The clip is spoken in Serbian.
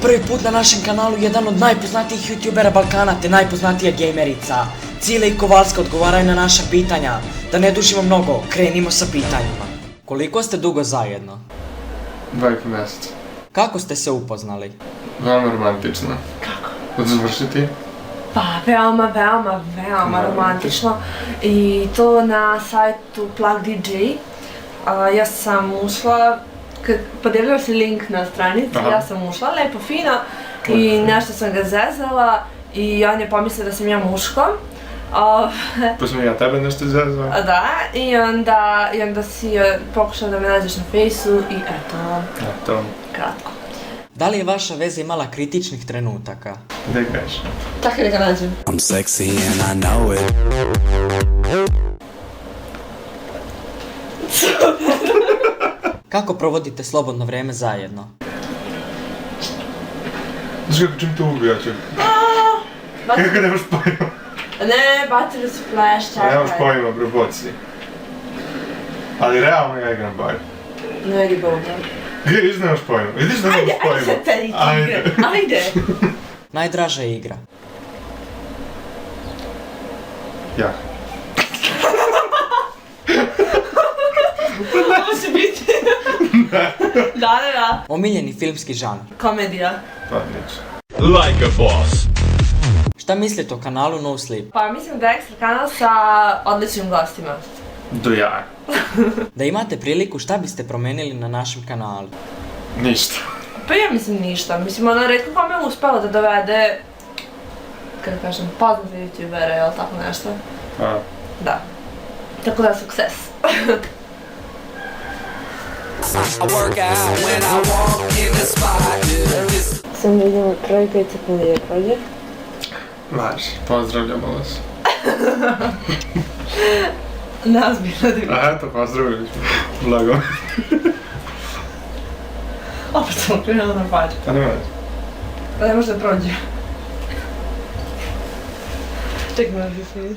prvi put na našem kanalu jedan od najpoznatijih youtubera Balkana te najpoznatija gejmerica. Cile i Kovalska odgovaraju na naša pitanja. Da ne dužimo mnogo, krenimo sa pitanjima. Koliko ste dugo zajedno? 2,5 mjeseca. Kako ste se upoznali? Veoma romantično. Kako? Završiti? Pa, veoma romantično. I to na sajtu Plug DJ. Ja sam ušla, podijelio se link na stranici, ja sam ušla, lepo, fino, i nešto sam ga zezala i on je pomislio da sam ja muško. Pa sam ja tebe nešto zezala? Da, i onda si pokušao da me nađeš na fejsu i eto, kratko. Da li je vaša veza imala kritičnih trenutaka? Gdje kažeš? Tako da ga nađem. I'm sexy and I know it. Kako provodite slobodno vrijeme zajedno? Znaš kako čim te ubijaću? Kako nemaš pojma? Ne, batere su flash, čekaj. Nemaš pojma, bro, boci. Ali realno ja igram bar. Ne igra dobro. Gdje, vidiš da nemaš pojma? Vidiš da nemaš pojma? Ajde sad teri ti igre, ajde. Najdraža igra? Ja. Ovo će biti. Da. Omiljeni filmski žanr? Komedija. Pa nič. Like a boss. Šta mislite o kanalu No Sleep? Pa mislim da je ekstra kanal sa odličnim gostima. Dojak. Da imate priliku, šta biste promenili na našem kanalu? Ništa. Pa ja mislim ništa, mislim ono retko kome je uspelo da dovede, kada kažem, poznate youtubere, jel tako nešto? Pa. Da. Tako da, sukces. I work out when I walk in the spot. Sam vidjela kraj 5 sekundi je prođe. Vaš, pozdravljamo vas. Neozbiljno da A eto, pozdravili smo. Blago. Opet sam krenula na pađu. Pa nema veze. Pa ne može da prođe. Čekaj, možda se vidi.